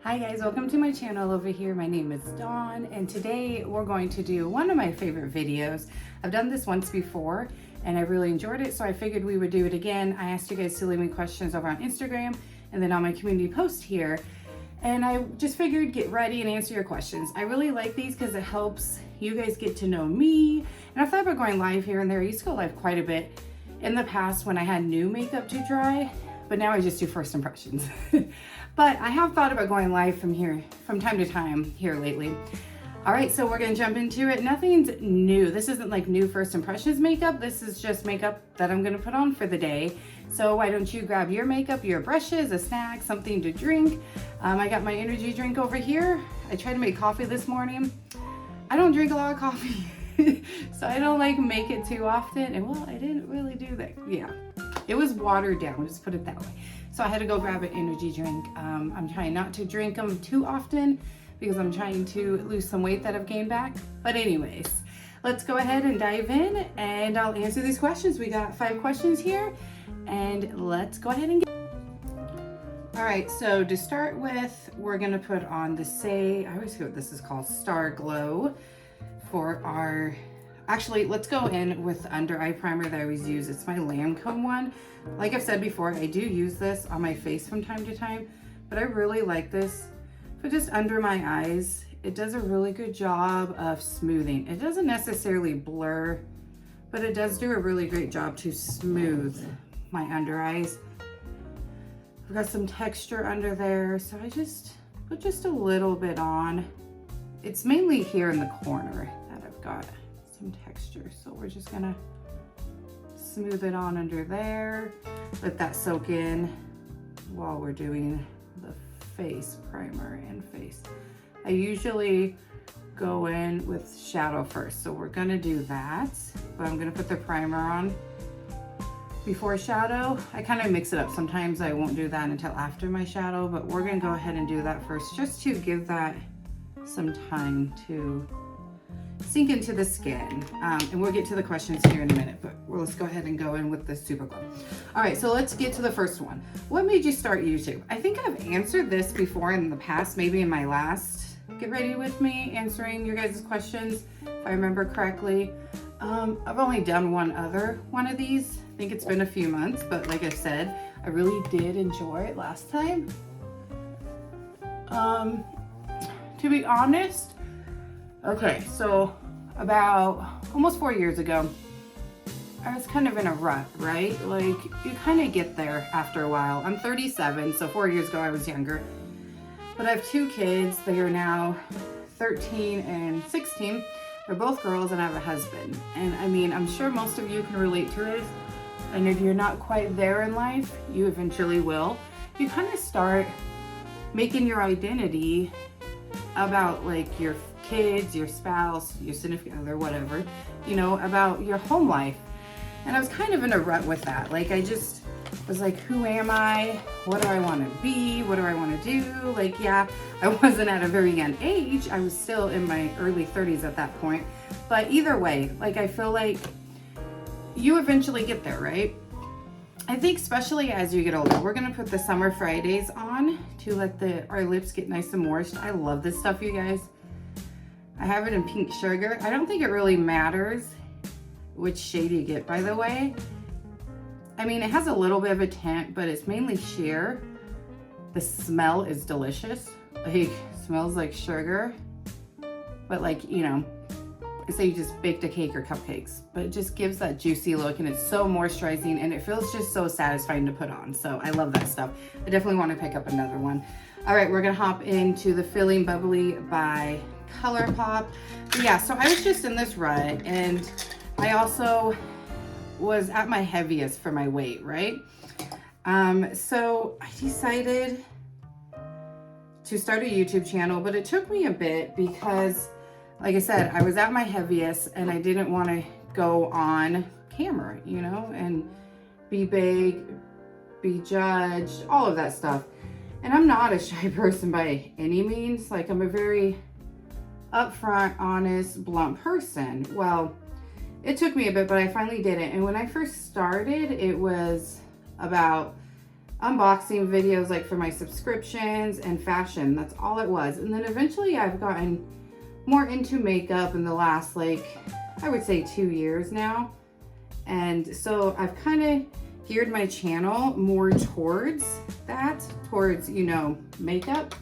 Hi guys, welcome to my channel over here. My name is Dawn and today we're going to do one of my favorite videos. I've done this once before and I really enjoyed it, so I figured we would do it again. I asked you guys to leave me questions over on Instagram and then on my community post here, and I just figured get ready and answer your questions. I really like these because it helps you guys get to know me, and I've thought about going live here and there. I used to go live quite a bit in the past when I had new makeup to try, but now I just do first impressions. But I have thought about going live from time to time here lately. All right, so we're gonna jump into it. Nothing's new. This isn't like new first impressions makeup. This is just makeup that I'm gonna put on for the day. So why don't you grab your makeup, your brushes, a snack, something to drink. I got my energy drink over here. I tried to make coffee this morning. I don't drink a lot of coffee, so I don't like make it too often. And well, I didn't really do that. Yeah, it was watered down, just put it that way. So I had to go grab an energy drink. I'm trying not to drink them too often because I'm trying to lose some weight that I've gained back. But anyways, let's go ahead and dive in and I'll answer these questions. We got 5 questions here and let's go ahead and get. All right, so to start with, we're gonna put on the I always forget what this is called, Star Glow for our, actually, let's go in with under eye primer that I always use. It's my Lancome one. Like I've said before, I do use this on my face from time to time, but I really like this for just under my eyes. It does a really good job of smoothing. It doesn't necessarily blur, but it does do a really great job to smooth my under eyes. I've got some texture under there, so I just put just a little bit on. It's mainly here in the corner that I've got some texture, so we're just gonna smooth it on under there. Let that soak in while we're doing the face primer and face. I usually go in with shadow first, so we're gonna do that, but I'm gonna put the primer on before shadow. I kind of mix it up. Sometimes I won't do that until after my shadow, but we're gonna go ahead and do that first just to give that some time to sink into the skin. And we'll get to the questions here in a minute, but let's go ahead and go in with the Super Glow. All right, so let's get to the first one. What made you start YouTube? I think I've answered this before in the past, maybe in my last Get Ready With Me, answering your guys' questions, if I remember correctly. I've only done one other one of these. I think it's been a few months, but like I said, I really did enjoy it last time. To be honest, okay, so about almost 4 years ago, I was kind of in a rut, right? Like, you kind of get there after a while. I'm 37, so 4 years ago I was younger. But I have 2 kids. They are now 13 and 16. They're both girls, and I have a husband. And I mean, I'm sure most of you can relate to this. And if you're not quite there in life, you eventually will. You kind of start making your identity about like your kids, your spouse, your significant other, whatever, you know, about your home life. And I was kind of in a rut with that. Like, I just was like, who am I? What do I want to be? What do I want to do? Like, yeah, I wasn't at a very young age. I was still in my early 30s at that point. But either way, like, I feel like you eventually get there, right? I think especially as you get older. We're gonna put the Summer Fridays on to let our lips get nice and moist. I love this stuff, you guys. I have it in pink sugar. I don't think it really matters which shade you get, by the way. I mean, it has a little bit of a tint, but it's mainly sheer. The smell is delicious. Like, smells like sugar, but like, you know, say you just baked a cake or cupcakes, but it just gives that juicy look, and it's so moisturizing, and it feels just so satisfying to put on. So I love that stuff. I definitely want to pick up another one. All right, we're gonna hop into the Feeling Bubbly by ColourPop. But yeah, so I was just in this rut, and I also was at my heaviest for my weight, right? So I decided to start a YouTube channel, but it took me a bit because, like I said, I was at my heaviest and I didn't want to go on camera, you know, and be big, be judged, all of that stuff. And I'm not a shy person by any means. Like, I'm a very upfront, honest, blunt person. Well, it took me a bit, but I finally did it. And when I first started, it was about unboxing videos like for my subscriptions and fashion. That's all it was. And then eventually I've gotten more into makeup in the last, like, I would say 2 years now. And so I've kind of geared my channel more towards that, towards, you know, makeup.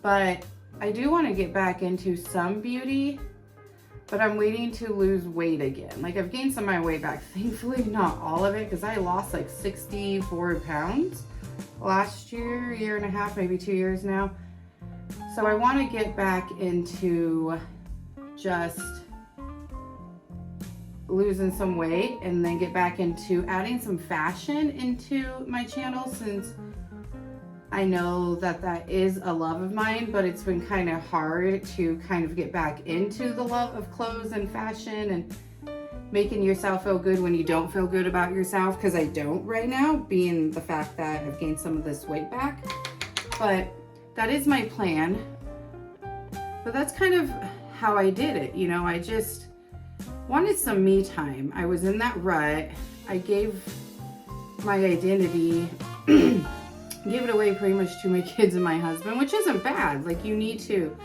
But I do want to get back into some beauty, but I'm waiting to lose weight again. Like, I've gained some of my weight back. Thankfully, not all of it, because I lost like 64 pounds last year and a half, maybe 2 years now. So I want to get back into just losing some weight and then get back into adding some fashion into my channel, since I know that that is a love of mine, but it's been kind of hard to kind of get back into the love of clothes and fashion and making yourself feel good when you don't feel good about yourself, because I don't right now, being the fact that I've gained some of this weight back. But that is my plan. But that's kind of how I did it. You know, I just wanted some me time. I was in that rut. I gave my identity, gave it away pretty much to my kids and my husband, which isn't bad. Like, you need to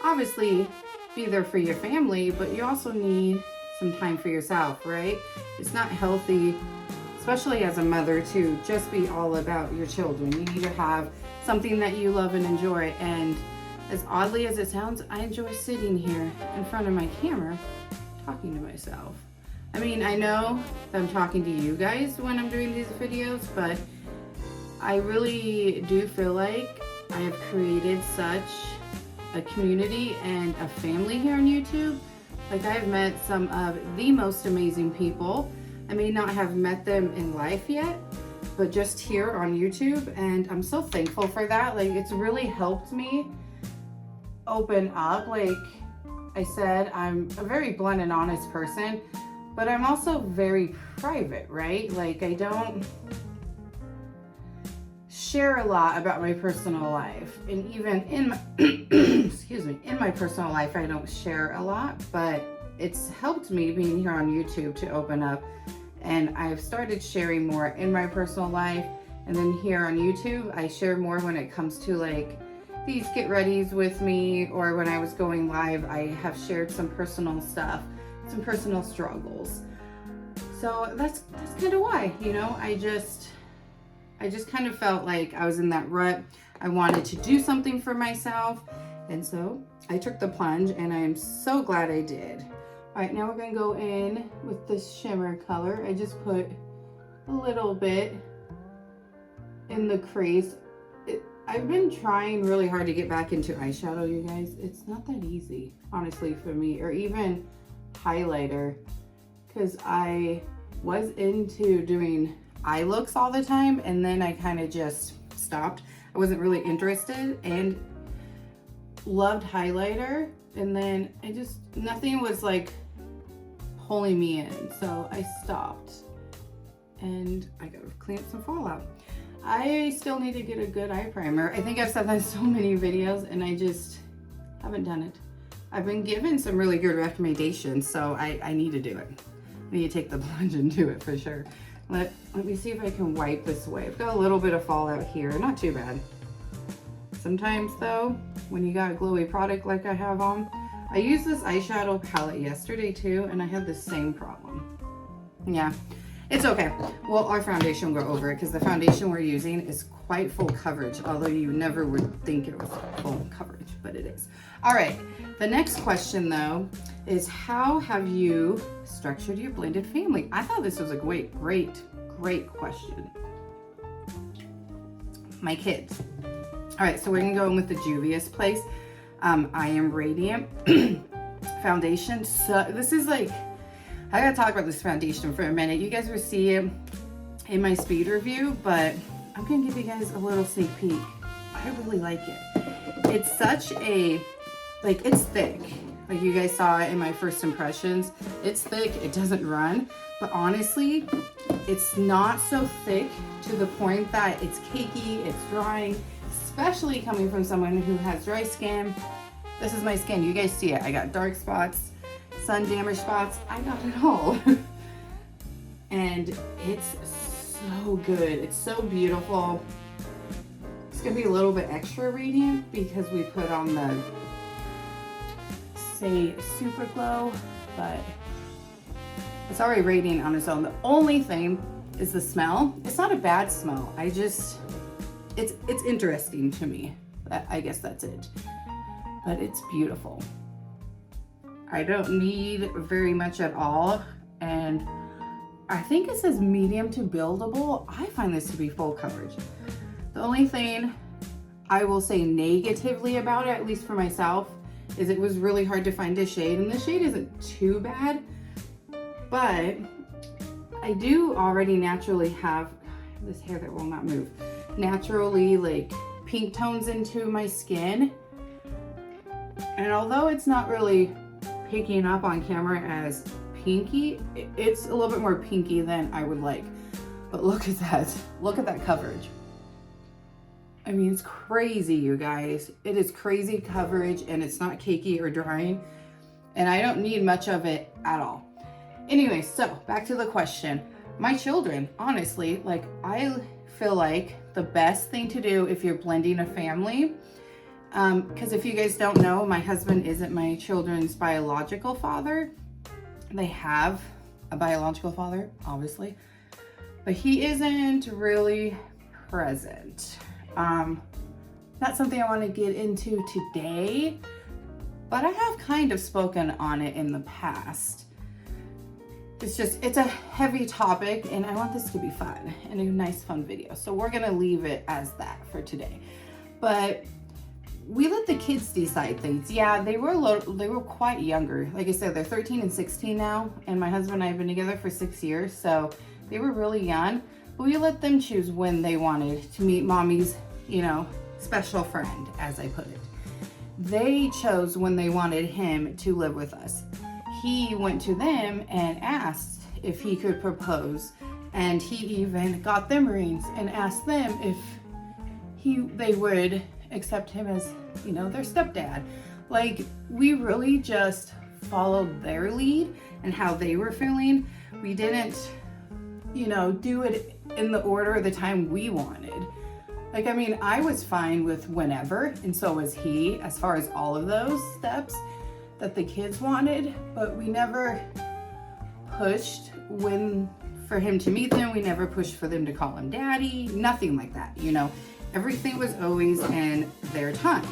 obviously be there for your family, but you also need some time for yourself, right? It's not healthy, especially as a mother, to just be all about your children. You need to have something that you love and enjoy. And as oddly as it sounds, I enjoy sitting here in front of my camera talking to myself. I mean, I know that I'm talking to you guys when I'm doing these videos, but I really do feel like I have created such a community and a family here on YouTube. Like, I've met some of the most amazing people. I may not have met them in life yet, but just here on YouTube, and I'm so thankful for that. Like, it's really helped me open up. Like I said, I'm a very blunt and honest person, but I'm also very private, right? Like, I don't share a lot about my personal life, and even in my excuse me, in my personal life I don't share a lot, but it's helped me being here on YouTube to open up, and I've started sharing more in my personal life. And then here on YouTube I share more when it comes to like these get readies with me, or when I was going live I have shared some personal stuff, some personal struggles. So that's kind of why, you know, I just kind of felt like I was in that rut. I wanted to do something for myself, and so I took the plunge, and I am so glad I did. All right, now we're gonna go in with this shimmer color. I just put a little bit in the crease. I've been trying really hard to get back into eyeshadow, you guys. It's not that easy, honestly, for me, or even highlighter, because I was into doing eye looks all the time, and then I kind of just stopped. I wasn't really interested and loved highlighter, and then nothing was like pulling me in, so I stopped, and I gotta clean up some fallout. I still need to get a good eye primer. I think I've said that in so many videos, and I just haven't done it. I've been given some really good recommendations, so I need to do it. I need to take the plunge and do it for sure. Let me see if I can wipe this away. I've got a little bit of fallout here, not too bad. Sometimes though, when you got a glowy product like I have on, I used this eyeshadow palette yesterday too, and I had the same problem. Yeah, it's okay. Well, our foundation will go over it, because the foundation we're using is quite full coverage, although you never would think it was full coverage, but it is. All right, the next question though is, how have you structured your blended family? I thought this was a great question. My kids. All right, so we're gonna go in with the Juvia's Place I Am Radiant foundation. So this is like, I gotta talk about this foundation for a minute. You guys will see it in my speed review, but I'm gonna give you guys a little sneak peek. I really like it. It's such a, like, it's thick. Like you guys saw it in my first impressions. It's thick, it doesn't run, but honestly, it's not so thick to the point that it's cakey, it's drying, especially coming from someone who has dry skin. This is my skin, you guys see it. I got dark spots, sun damage spots, I got it all. And it's so good. It's so beautiful. It's gonna be a little bit extra radiant because we put on the Say Super Glow, but it's already radiant on its own. The only thing is the smell. It's not a bad smell. It's interesting to me. I guess that's it. But it's beautiful. I don't need very much at all. And I think it says medium to buildable. I find this to be full coverage. The only thing I will say negatively about it, at least for myself, is it was really hard to find a shade, and the shade isn't too bad, but I do already naturally have this hair that will not move, naturally like pink tones into my skin. And although it's not really picking up on camera as pinky, it's a little bit more pinky than I would like. But look at that. Look at that coverage. I mean, it's crazy, you guys. It is crazy coverage, and it's not cakey or drying. And I don't need much of it at all. Anyway, so back to the question. My children, honestly, like, I feel like the best thing to do if you're blending a family, because if you guys don't know, my husband isn't my children's biological father. They have a biological father, obviously, but he isn't really present. Not something I want to get into today, but I have kind of spoken on it in the past. It's a heavy topic, and I want this to be fun and a nice fun video. So we're gonna leave it as that for today. But we let the kids decide things. Yeah, they were quite younger. Like I said, they're 13 and 16 now, and my husband and I have been together for 6 years, so they were really young. But we let them choose when they wanted to meet mommy's, special friend, as I put it. They chose when they wanted him to live with us. He went to them and asked if he could propose, and he even got them rings and asked them if they would accept him as, their stepdad. Like, we really just followed their lead and how they were feeling. We didn't, do it in the order of the time we wanted. Like, I mean, I was fine with whenever, and so was he, as far as all of those steps that the kids wanted, but we never pushed for him to meet them. We never pushed for them to call him daddy, nothing like that, Everything was always in their time.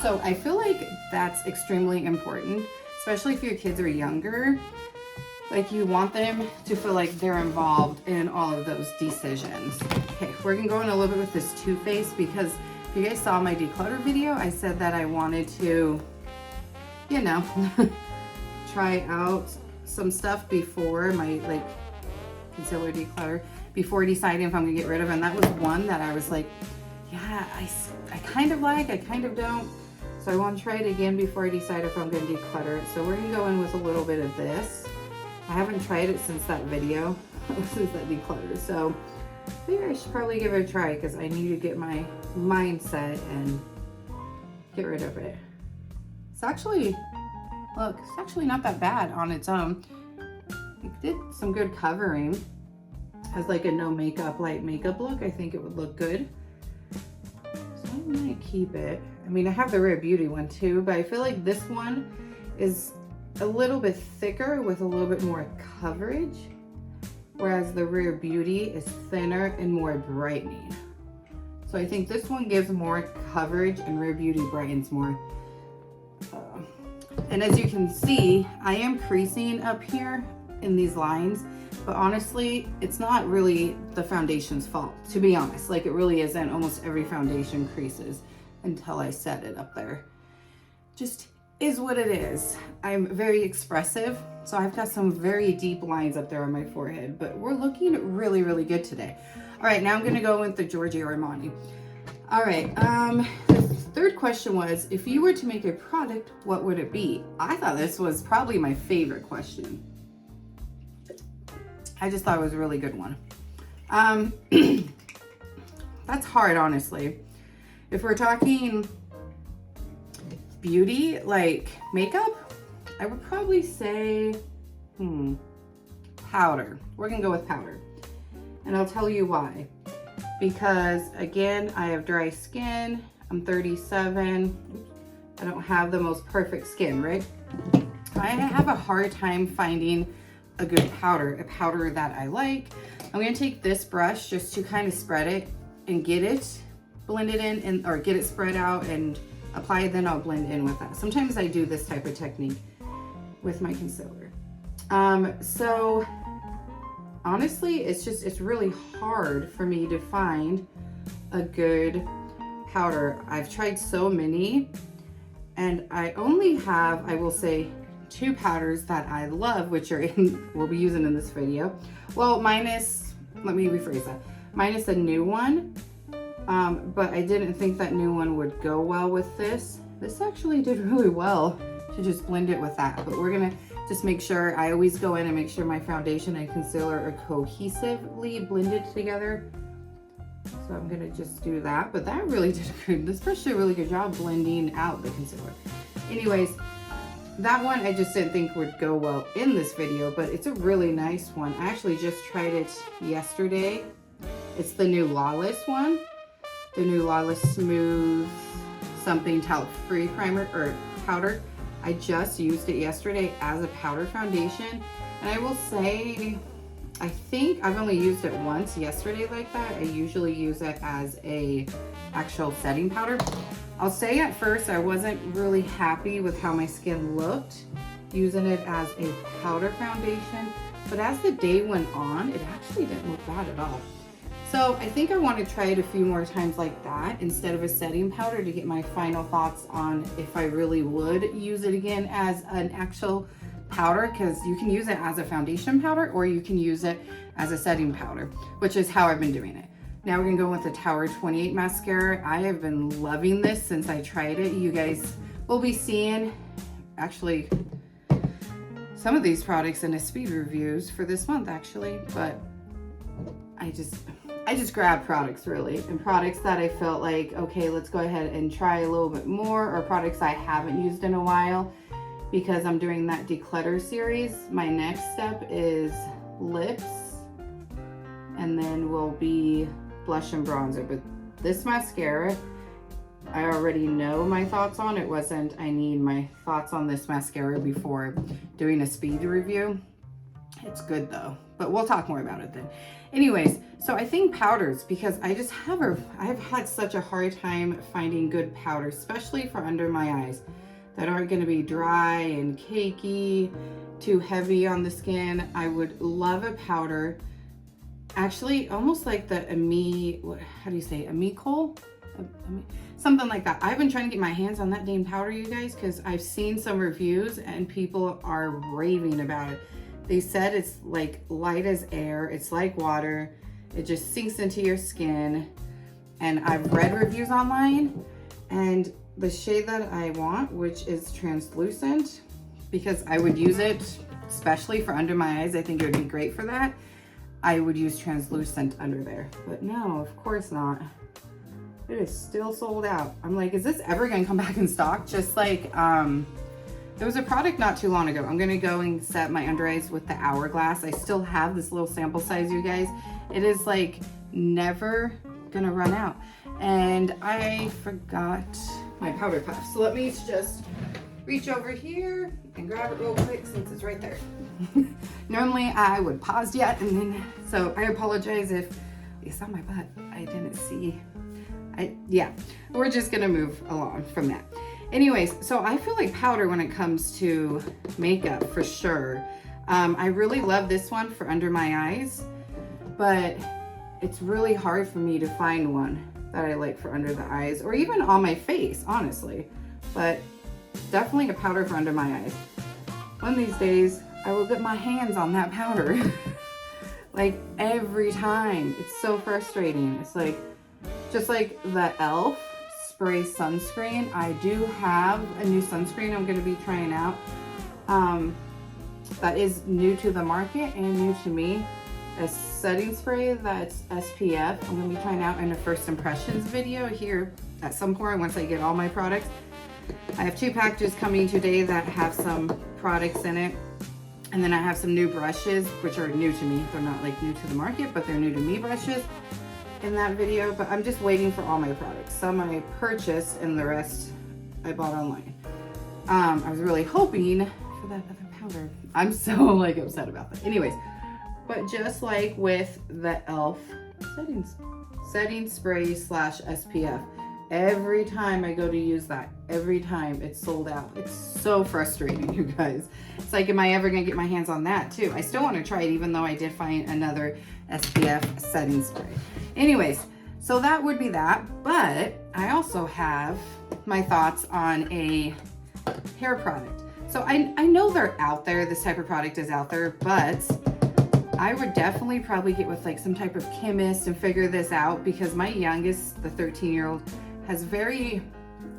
So I feel like that's extremely important, especially if your kids are younger. Like, you want them to feel like they're involved in all of those decisions. Okay, we're gonna go in a little bit with this Too Faced, because if you guys saw my declutter video, I said that I wanted to, try out some stuff before my concealer declutter, before deciding if I'm gonna get rid of it. And that was one that I was like, yeah, I kind of like, I kind of don't. So I want to try it again before I decide if I'm gonna declutter it. So we're gonna go in with a little bit of this. I haven't tried it since that video, since that declutter. So maybe I should probably give it a try, because I need to get my mindset and get rid of it. It's actually, look, it's actually not that bad on its own. It did some good covering. Has like a no makeup, light makeup look. I think it would look good. So I might keep it. I mean, I have the Rare Beauty one too, but I feel like this one is a little bit thicker with a little bit more coverage, whereas the Rare Beauty is thinner and more brightening. So I think this one gives more coverage and Rare Beauty brightens more. And as you can see, I am creasing up here in these lines, but honestly, it's not really the foundation's fault, to be honest. Like, it really isn't. Almost every foundation creases until I set it up there. Just is what it is. I'm very expressive, so I've got some very deep lines up there on my forehead, but we're looking really, really good today. All right, now I'm gonna go with the Giorgio Armani. All right, the third question was, if you were to make a product, what would it be? I thought this was probably my favorite question. I just thought it was a really good one. That's hard, honestly. If we're talking beauty, like makeup, I would probably say, powder. We're gonna go with powder. And I'll tell you why. Because again, I have dry skin. I'm 37. I don't have the most perfect skin, right? I have a hard time finding a good powder, a powder that I like. I'm gonna take this brush just to kind of spread it and get it blended in, and or get it spread out and apply it, then I'll blend in with that. Sometimes I do this type of technique with my concealer. So honestly, it's really hard for me to find a good powder. I've tried so many, and I only have, I will say, 2 powders that I love, which are we'll be using in this video. Well, minus, let me rephrase that, minus a new one. But I didn't think that new one would go well with this. This actually did really well to just blend it with that. But we're gonna just make sure, I always go in and make sure my foundation and concealer are cohesively blended together. So I'm gonna just do that. But that really did a really good job blending out the concealer. Anyways, that one I just didn't think would go well in this video, but it's a really nice one. I actually just tried it yesterday. It's the new Lawless one. The new Lawless Smooth something talc-free primer or powder. I just used it yesterday as a powder foundation. And I will say, I think I've only used it once yesterday like that. I usually use it as a actual setting powder. I'll say at first I wasn't really happy with how my skin looked using it as a powder foundation, but as the day went on, it actually didn't look bad at all. So I think I want to try it a few more times like that instead of a setting powder to get my final thoughts on if I really would use it again as an actual powder, because you can use it as a foundation powder or you can use it as a setting powder, which is how I've been doing it. Now we're gonna go with the Tower 28 mascara. I have been loving this since I tried it. You guys will be seeing actually some of these products in the speed reviews for this month actually, but I just grabbed products really, and products that I felt like, okay, let's go ahead and try a little bit more, or products I haven't used in a while because I'm doing that declutter series. My next step is lips, and then will be blush and bronzer. But this mascara, I already know my thoughts on. It wasn't, I need my thoughts on this mascara before doing a speed review. It's good though, but we'll talk more about it then. Anyways, so I think powders, because I've had such a hard time finding good powders, especially for under my eyes, that aren't going to be dry and cakey, too heavy on the skin. I would love a powder, actually almost like the Amicol? Something like that. I've been trying to get my hands on that dang powder, you guys, because I've seen some reviews and people are raving about it. They said it's like light as air, it's like water, it just sinks into your skin. And I've read reviews online, and the shade that I want, which is translucent, because I would use it especially for under my eyes, I think it would be great for that. I would use translucent under there, but no, of course not. It is still sold out. I'm like, is this ever gonna come back in stock? Just like, there was a product not too long ago. I'm gonna go and set my under eyes with the Hourglass. I still have this little sample size, you guys. It is like never gonna run out. And I forgot my powder puff. So let me just reach over here and grab it real quick since it's right there. Normally I would pause yet and then, so I apologize if you saw my butt. I didn't see. Yeah, we're just gonna move along from that. Anyways, so I feel like powder when it comes to makeup for sure. I really love this one for under my eyes, but it's really hard for me to find one that I like for under the eyes or even on my face, honestly. But definitely a powder for under my eyes. One of these days, I will get my hands on that powder. Like every time. It's so frustrating. It's like, just like the e.l.f. spray sunscreen. I do have a new sunscreen I'm going to be trying out. That is new to the market and new to me. A setting spray that's SPF. I'm going to be trying out in a first impressions video here at some point once I get all my products. I have 2 packages coming today that have some products in it. And then I have some new brushes, which are new to me. They're not like new to the market, but they're new to me brushes in that video. But I'm just waiting for all my products. Some I purchased and the rest I bought online. I was really hoping for that other powder. I'm so like upset about that. Anyways, but just like with the e.l.f. setting spray / SPF, every time I go to use that, every time it's sold out. It's so frustrating, you guys. It's like, am I ever gonna get my hands on that too? I still want to try it, even though I did find another SPF setting spray. Anyways, so that would be that. But I also have my thoughts on a hair product. So I know they're out there, this type of product is out there, but I would definitely probably get with like some type of chemist and figure this out, because my youngest, the 13-year-old, has very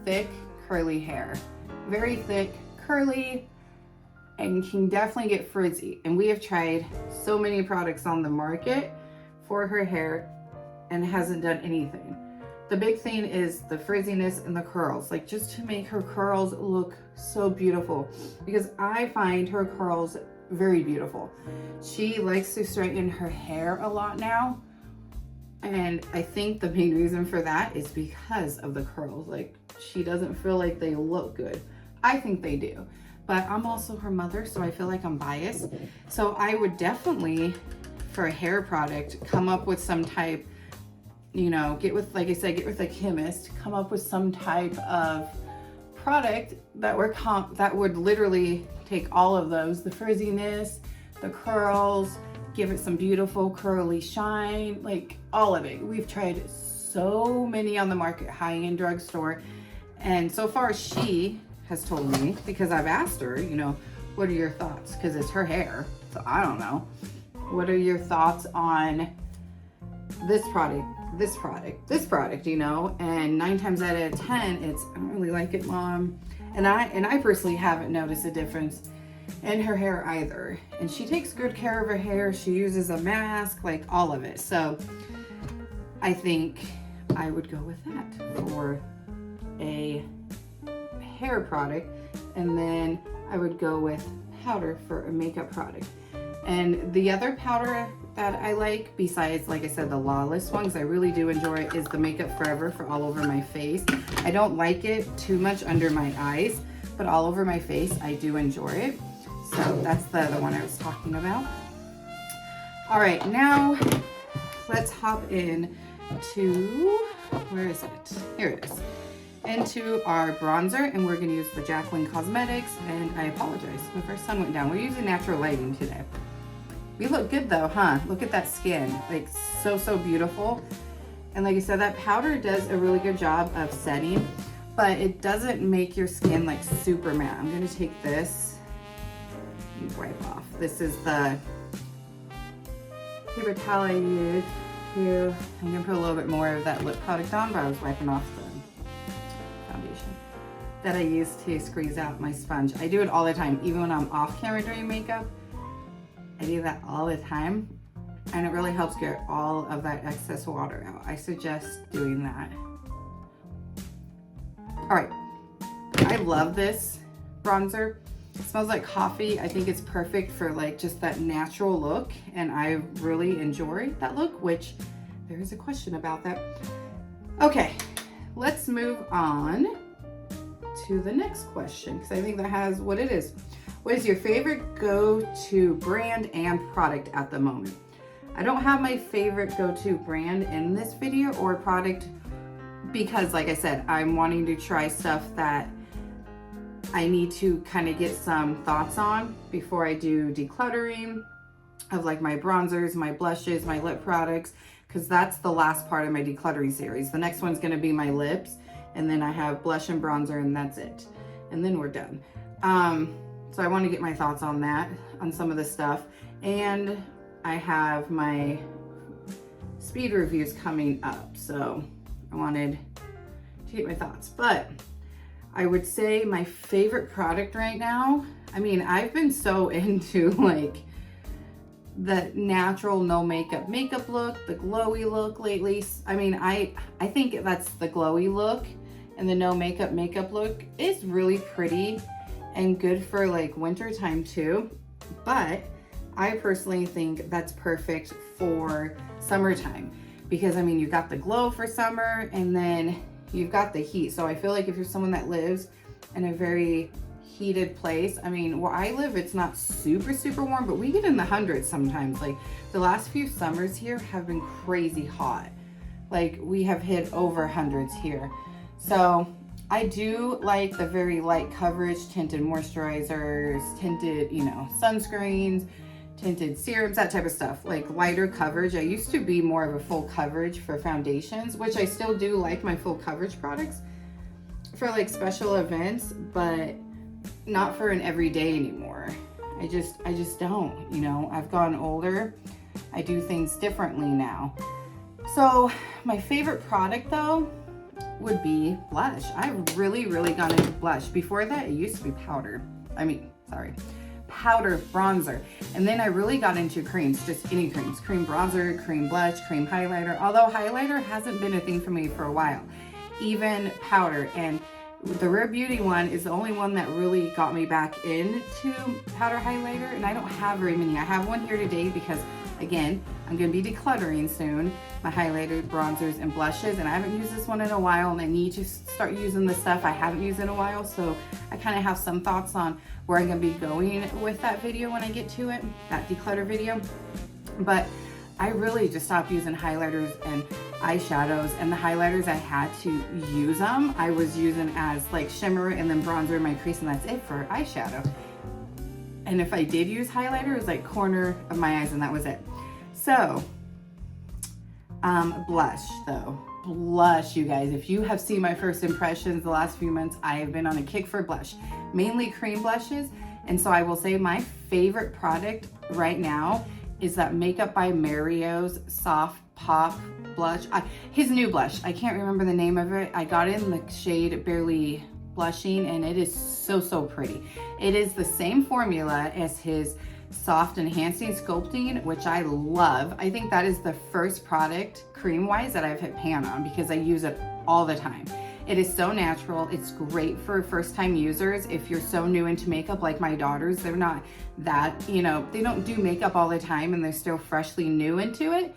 thick, curly hair. Very thick, curly, and can definitely get frizzy. And we have tried so many products on the market for her hair and it hasn't done anything. The big thing is the frizziness and the curls, like just to make her curls look so beautiful, because I find her curls very beautiful. She likes to straighten her hair a lot now, and I think the main reason for that is because of the curls. Like, she doesn't feel like they look good. I think they do, but I'm also her mother, so I feel like I'm biased. So I would definitely, for a hair product, come up with some type, you know, get with, like I said, get with a chemist, come up with some type of product that would literally take all of those, the frizziness, the curls, give it some beautiful curly shine, like all of it. We've tried so many on the market, high-end drugstore, and so far she has told me, because I've asked her, you know, what are your thoughts? Because it's her hair, so I don't know. What are your thoughts on this product, you know? And 9 times out of 10, it's, I don't really like it, Mom. And I personally haven't noticed a difference in her hair either. And she takes good care of her hair. She uses a mask, like all of it. So I think I would go with that for a hair product. And then I would go with powder for a makeup product. And the other powder that I like, besides, like I said, the Lawless ones, I really do enjoy, is the Makeup Forever for all over my face. I don't like it too much under my eyes, but all over my face, I do enjoy it. So that's the other one I was talking about. All right, now let's hop in to, where is it? Here it is. Into our bronzer, and we're gonna use the Jacqueline Cosmetics, and I apologize, my first sun went down. We're using natural lighting today. We look good though, huh? Look at that skin, like so beautiful. And like I said, that powder does a really good job of setting, but it doesn't make your skin like super matte. I'm gonna take this and wipe off. This is the paper towel I used to, I'm gonna put a little bit more of that lip product on, but I was wiping off the foundation that I use to squeeze out my sponge. I do it all the time, even when I'm off camera doing makeup. I do that all the time, and it really helps get all of that excess water out. I suggest doing that. All right, I love this bronzer. It smells like coffee. I think it's perfect for like just that natural look, and I really enjoy that look, which there is a question about that. Okay, let's move on to the next question, because I think that has what it is. What is your favorite go-to brand and product at the moment? I don't have my favorite go-to brand in this video or product, because like I said, I'm wanting to try stuff that I need to kind of get some thoughts on before I do decluttering of like my bronzers, my blushes, my lip products, because that's the last part of my decluttering series. The next one's going to be my lips, and then I have blush and bronzer, and that's it. And then we're done. So I want to get my thoughts on that, on some of the stuff. And I have my speed reviews coming up. So I wanted to get my thoughts. But I would say my favorite product right now, I mean, I've been so into like the natural no makeup look, the glowy look lately. I mean, I think that's the glowy look, and the no makeup look is really pretty and good for like winter time too. but I personally think that's perfect for summertime because I mean, you've got the glow for summer and then you've got the heat. So I feel like if you're someone that lives in a very heated place, I mean, where I live, it's not super, super warm, but we get in the hundreds sometimes. Like the last few summers here have been crazy hot. Like we have hit over hundreds here. So I do like the very light coverage, tinted moisturizers, tinted, you know, sunscreens, tinted serums, that type of stuff, like lighter coverage. I used to be more of a full coverage for foundations, which I still do like my full coverage products for like special events, but not for an everyday anymore. I just don't, you know, I've gotten older. I do things differently now. So my favorite product though would be blush. I've really gone into blush. Before that, it used to be powder bronzer. And then I really got into creams, just any creams, cream bronzer, cream blush, cream highlighter. Although highlighter hasn't been a thing for me for a while. Even powder, and the Rare Beauty one is the only one that really got me back into powder highlighter, and I don't have very many. I have one here today because, again, I'm going to be decluttering soon my highlighters, bronzers, and blushes, and I haven't used this one in a while, and I need to start using the stuff I haven't used in a while, so I kind of have some thoughts on where I'm going to be going with that video when I get to it, that declutter video. But I really just stopped using highlighters and eyeshadows, and the highlighters I had to use them, I was using as like shimmer and then bronzer in my crease, and that's it for eyeshadow. And if I did use highlighter, it was like corner of my eyes and that was it. So, blush though. Blush, you guys. If you have seen my first impressions the last few months, I have been on a kick for blush. Mainly cream blushes. And so I will say my favorite product right now is that Makeup by Mario's Soft Pop blush. His new blush. I can't remember the name of it. I got it in the shade Barely Blushing, and it is so pretty. It is the same formula as his Soft Enhancing Sculpting, which I love. I think that is the first product cream-wise that I've hit pan on because I use it all the time. It is so natural. It's great for first-time users. If you're so new into makeup, like my daughters, they're not that, you know, they don't do makeup all the time and they're still freshly new into it.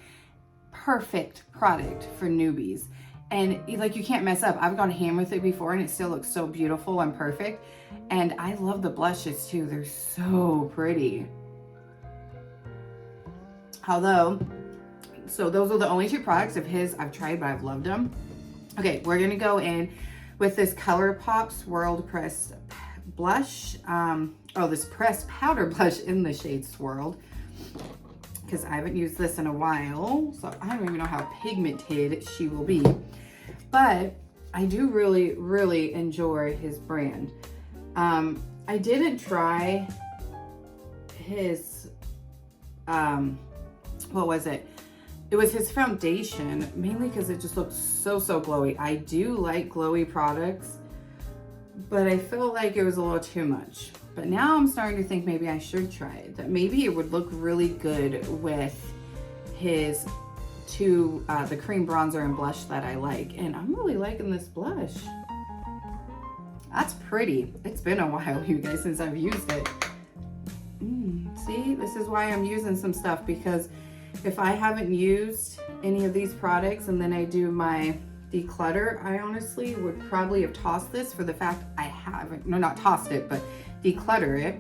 Perfect product for newbies. And like, you can't mess up. I've gone ham with it before and it still looks so beautiful and perfect. And I love the blushes too. They're so pretty. Although, so those are the only two products of his I've tried, but I've loved them. Okay, we're gonna go in with this ColourPop Swirled Pressed Blush. This pressed powder blush in the shade Swirled, because I haven't used this in a while, so I don't even know how pigmented she will be. But I do really enjoy his brand. I didn't try his, what was it? It was his foundation, mainly because it just looks so glowy. I do like glowy products, but I felt like it was a little too much. But now I'm starting to think maybe I should try it. That maybe it would look really good with his the cream bronzer and blush that I like. And I'm really liking this blush. That's pretty. It's been a while, you guys, since I've used it. See, this is why I'm using some stuff, because if I haven't used any of these products and then I do my declutter, I honestly would probably have tossed this for the fact I haven't, no, not tossed it, but declutter it.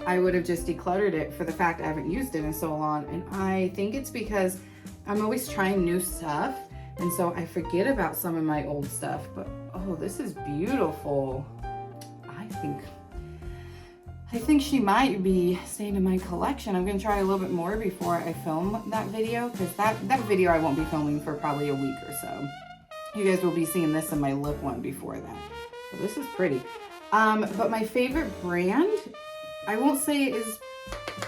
I would have just decluttered it for the fact I haven't used it in so long. And I think it's because I'm always trying new stuff, and so I forget about some of my old stuff. But oh, this is beautiful. I think she might be staying in my collection. I'm gonna try a little bit more before I film that video, because that video I won't be filming for probably a week or so. You guys will be seeing this in my lip one before that. So this is pretty. But my favorite brand, I won't say it is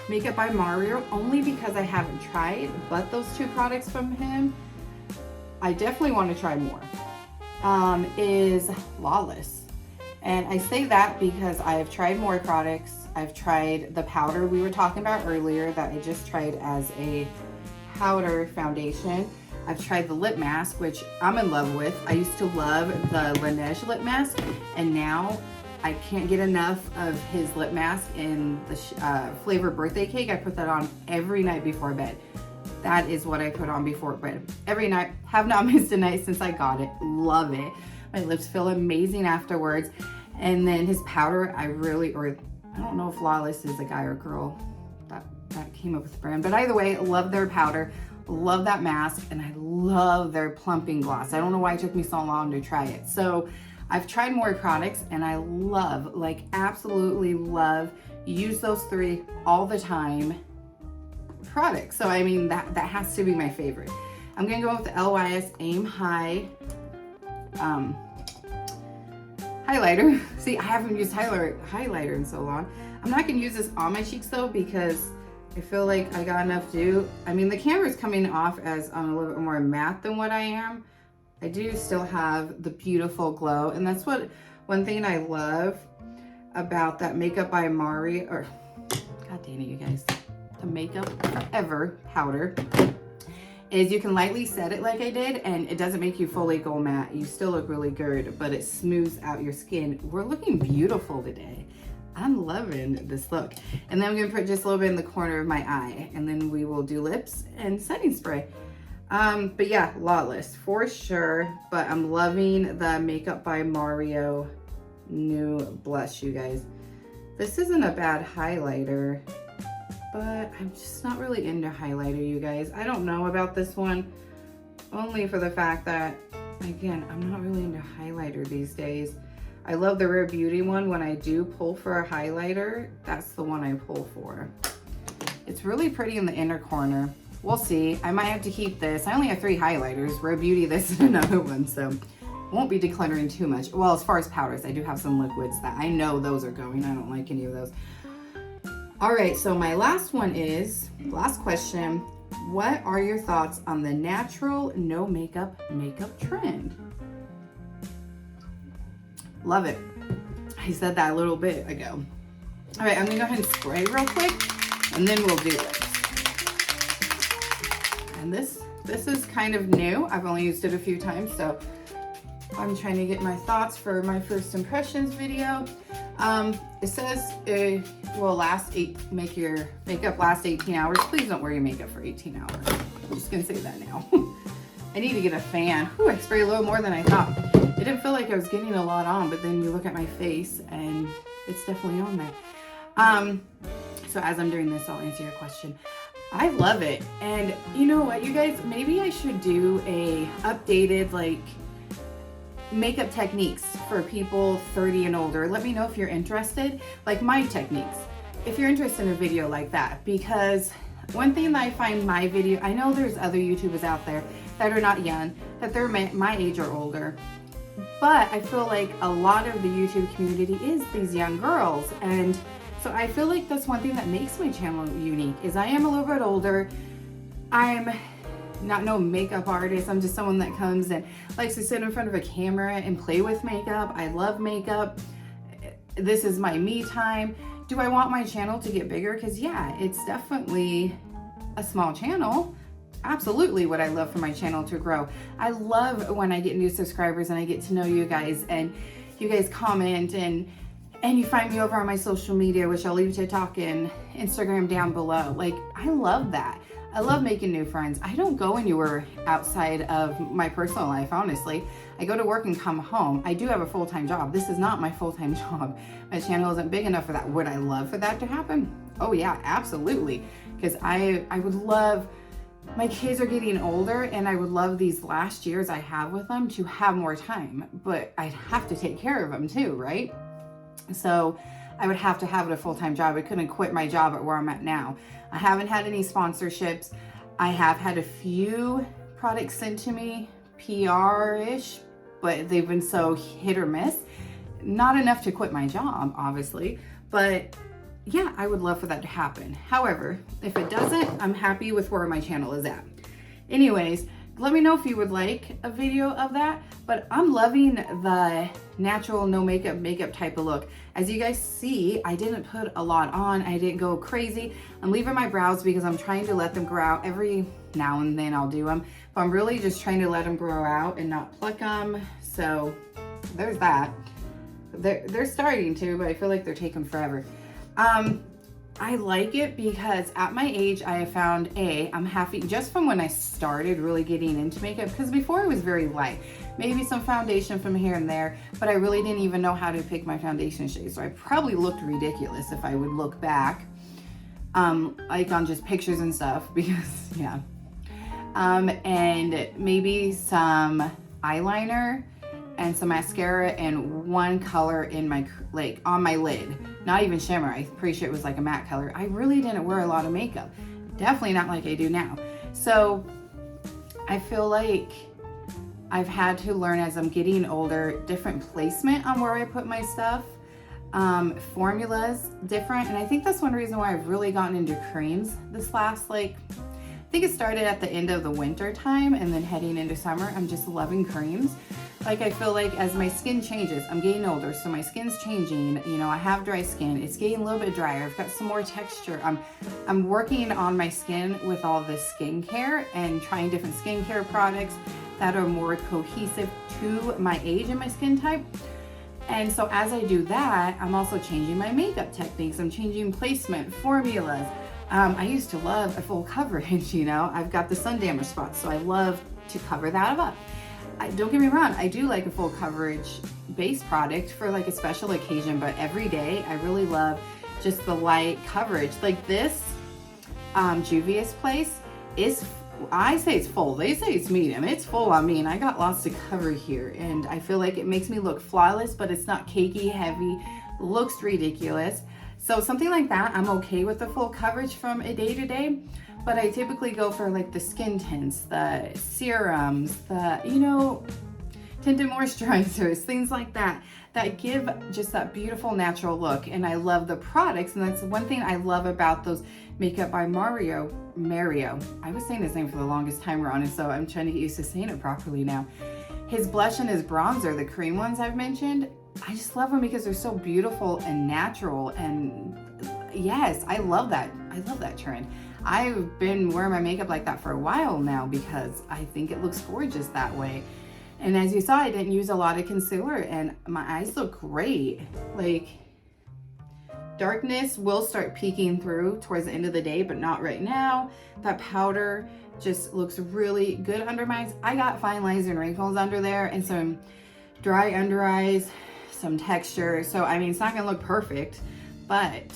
Makeup by Mario, only because I haven't tried, but those two products from him, I definitely want to try more, is Lawless. And I say that because I have tried more products. I've tried the powder we were talking about earlier that I just tried as a powder foundation. I've tried the lip mask, which I'm in love with. I used to love the Laneige lip mask, and now I can't get enough of his lip mask in the flavor birthday cake. I put that on every night before bed. That is what I put on before bed. Every night. Have not missed a night since I got it. Love it. My lips feel amazing afterwards. And then his powder, I don't know if Flawless is a guy or girl. That came up with the brand. But either way, love their powder. Love that mask. And I love their plumping gloss. I don't know why it took me so long to try it. So I've tried more products and I love, like absolutely love, use those 3 all the time products. So I mean, that has to be my favorite. I'm gonna go with the LYS Aim High highlighter. See, I haven't used highlighter in so long. I'm not gonna use this on my cheeks though, because I feel like I got enough to do. I mean, the camera's coming off as I'm a little bit more matte than what I am. I do still have the beautiful glow, and that's one thing I love about that Makeup by Mari, or god dang it, you guys, the Makeup Forever powder, is you can lightly set it like I did, and it doesn't make you fully go matte. You still look really good, but it smooths out your skin. We're looking beautiful today. I'm loving this look. And then I'm gonna put just a little bit in the corner of my eye, and then we will do lips and setting spray. But yeah, Lawless for sure, but I'm loving the Makeup by Mario new blush, you guys. This isn't a bad highlighter, but I'm just not really into highlighter, you guys. I don't know about this one, only for the fact that, again, I'm not really into highlighter these days. I love the Rare Beauty one. When I do pull for a highlighter, that's the one I pull for. It's really pretty in the inner corner. We'll see. I might have to keep this. I only have 3 highlighters, Rare Beauty, this, and another one, so won't be decluttering too much. Well, as far as powders, I do have some liquids that I know those are going. I don't like any of those. All right, so my last one is, last question, what are your thoughts on the natural no makeup trend? Love it. I said that a little bit ago. All right, I'm gonna go ahead and spray real quick, and then we'll do it. And this is kind of new. I've only used it a few times, so I'm trying to get my thoughts for my first impressions video. It says it will make your makeup last 18 hours. Please don't wear your makeup for 18 hours. I'm just gonna say that now. I need to get a fan. Ooh, I sprayed a little more than I thought. It didn't feel like I was getting a lot on, but then you look at my face and it's definitely on there. So as I'm doing this, I'll answer your question. I love it. And you know what, you guys, maybe I should do a updated like makeup techniques for people 30 and older. Let me know if you're interested, like my techniques, if you're interested in a video like that, because one thing that I find my video, I know there's other YouTubers out there that are not young, that they're my age or older, but I feel like a lot of the YouTube community is these young girls. And so I feel like that's one thing that makes my channel unique, is I am a little bit older. I'm not no makeup artist. I'm just someone that comes and likes to sit in front of a camera and play with makeup. I love makeup. This is my me time. Do I want my channel to get bigger? Because yeah, it's definitely a small channel. Absolutely what I love for my channel to grow. I love when I get new subscribers and I get to know you guys and you guys comment and you find me over on my social media, which I'll leave TikTok and Instagram down below. Like, I love that. I love making new friends. I don't go anywhere outside of my personal life, honestly. I go to work and come home. I do have a full-time job. This is not my full-time job. My channel isn't big enough for that. Would I love for that to happen? Oh yeah, absolutely. Because I would love, my kids are getting older and I would love these last years I have with them to have more time, but I'd have to take care of them too, right? So I would have to have it a full-time job. I couldn't quit my job at where I'm at now. I haven't had any sponsorships. I have had a few products sent to me, PR-ish, but they've been so hit or miss. Not enough to quit my job, obviously, but yeah, I would love for that to happen. However, if it doesn't, I'm happy with where my channel is at. Anyways, let me know if you would like a video of that, but I'm loving the natural no makeup type of look. As you guys see, I didn't put a lot on. I didn't go crazy. I'm leaving my brows because I'm trying to let them grow out. Every now and then I'll do them, but I'm really just trying to let them grow out and not pluck them. So there's that. They're starting to, but I feel like they're taking forever. I like it because at my age, I have found I'm happy just from when I started really getting into makeup, because before it was very light, maybe some foundation from here and there, but I really didn't even know how to pick my foundation shade. So I probably looked ridiculous if I would look back, like on just pictures and stuff, because yeah. And maybe some eyeliner and some mascara and one color in my, like on my lid, not even shimmer. I'm pretty sure it was like a matte color. I really didn't wear a lot of makeup, definitely not like I do now. So I feel like I've had to learn as I'm getting older, different placement on where I put my stuff, formulas different. And I think that's one reason why I've really gotten into creams this last, like, I think it started at the end of the winter time and then heading into summer. I'm just loving creams. Like, I feel like as my skin changes, I'm getting older, so my skin's changing. You know, I have dry skin. It's getting a little bit drier. I've got some more texture. I'm working on my skin with all this skincare and trying different skincare products that are more cohesive to my age and my skin type. And so as I do that, I'm also changing my makeup techniques. I'm changing placement, formulas. I used to love a full coverage, you know. I've got the sun damage spots, so I love to cover that up. Don't get me wrong, I do like a full coverage base product for like a special occasion, but every day I really love just the light coverage. Like this Juvia's Place is, I say it's full, they say it's medium. It's full on me, and I got lots to cover here, and I feel like it makes me look flawless, but it's not cakey, heavy, looks ridiculous. So something like that, I'm okay with the full coverage from a day to day. But I typically go for like the skin tints, the serums, the, you know, tinted moisturizers, things like that, that give just that beautiful natural look. And I love the products. And that's one thing I love about those Makeup by Mario. I was saying his name for the longest time, Ron, so I'm trying to get used to saying it properly now. His blush and his bronzer, the cream ones I've mentioned, I just love them because they're so beautiful and natural. And yes, I love that. I love that trend. I've been wearing my makeup like that for a while now because I think it looks gorgeous that way. And as you saw, I didn't use a lot of concealer and my eyes look great. Like, darkness will start peeking through towards the end of the day, but not right now. That powder just looks really good under my eyes. I got fine lines and wrinkles under there and some dry under eyes, some texture. So, I mean, it's not gonna look perfect, but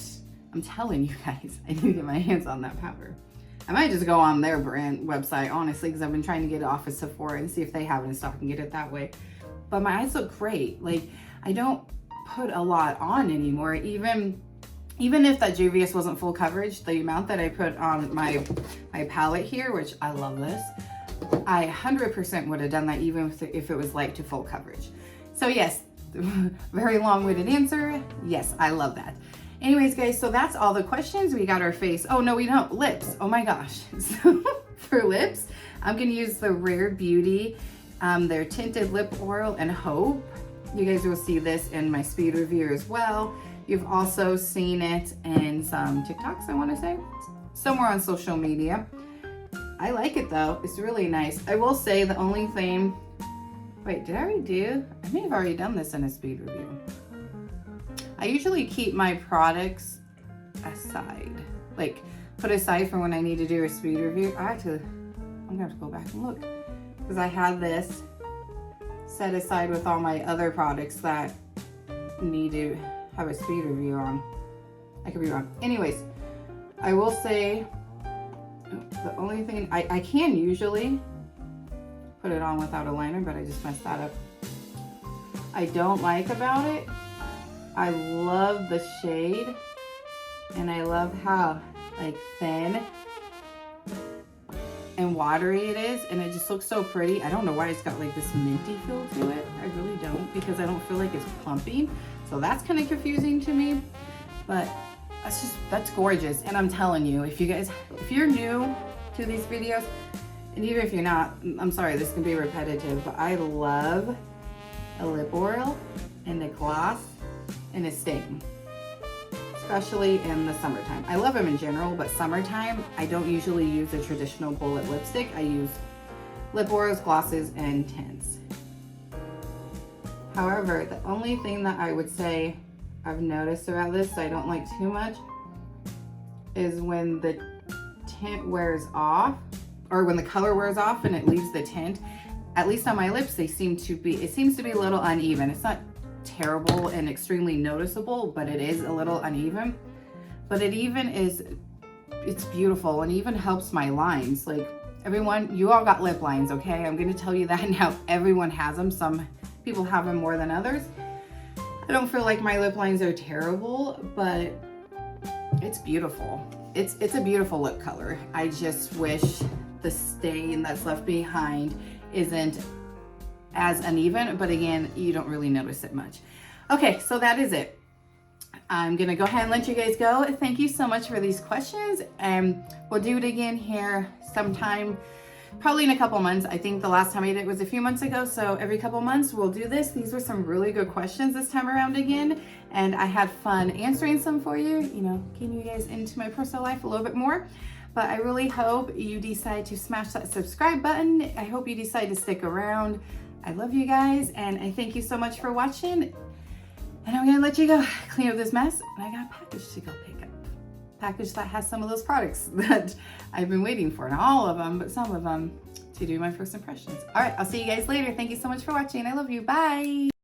I'm telling you guys, I need to get my hands on that powder. I might just go on their brand website, honestly, because I've been trying to get it off of Sephora and see if they have it in stock and get it that way. But my eyes look great. Like, I don't put a lot on anymore. Even if that Juvia's wasn't full coverage, the amount that I put on my palette here, which I love this, I 100% would have done that even if it was light to full coverage. So yes, very long-winded answer. Yes, I love that. Anyways, guys, so that's all the questions. We got our face. Oh, no, we don't. Lips. Oh, my gosh. So for lips, I'm going to use the Rare Beauty, their Tinted Lip Oil and Hope. You guys will see this in my speed review as well. You've also seen it in some TikToks, I want to say, somewhere on social media. I like it, though. It's really nice. I will say the only thing... Wait, did I already do? I may have already done this in a speed review. I usually keep my products aside, like put aside for when I need to do a speed review. I'm gonna have to go back and look because I had this set aside with all my other products that need to have a speed review on. I could be wrong. Anyways, I will say the only thing I can usually put it on without a liner, but I just messed that up. I don't like about it, I love the shade and I love how like thin and watery it is, and it just looks so pretty. I don't know why it's got like this minty feel to it. I really don't, because I don't feel like it's plumping. So that's kind of confusing to me, but that's gorgeous. And I'm telling you, if you're new to these videos, and even if you're not, I'm sorry, this can be repetitive, but I love a lip oil and a gloss and a stain, especially in the summertime. I love them in general, but summertime, I don't usually use a traditional bullet lipstick. I use lip oils, glosses, and tints. However, the only thing that I would say I've noticed about this, I don't like too much, is when the tint wears off, or when the color wears off and it leaves the tint. At least on my lips, it seems to be a little uneven. It's not terrible and extremely noticeable, but it is a little uneven. But it's beautiful and even helps my lines. Like, everyone, you all got lip lines, okay? I'm gonna tell you that now. Everyone has them. Some people have them more than others. I don't feel like my lip lines are terrible, but it's beautiful. It's a beautiful lip color. I just wish the stain that's left behind isn't as uneven, but again, you don't really notice it much. Okay, so that is it. I'm gonna go ahead and let you guys go. Thank you so much for these questions, and we'll do it again here sometime, probably in a couple months. I think the last time I did it was a few months ago, so every couple months we'll do this. These were some really good questions this time around again, and I had fun answering some for you, getting you guys into my personal life a little bit more. But I really hope you decide to smash that subscribe button. I hope you decide to stick around. I love you guys, and I thank you so much for watching. And I'm gonna let you go clean up this mess, and I got a package to go pick up. Package that has some of those products that I've been waiting for. Not all of them, but some of them, to do my first impressions. All right, I'll see you guys later. Thank you so much for watching. I love you. Bye.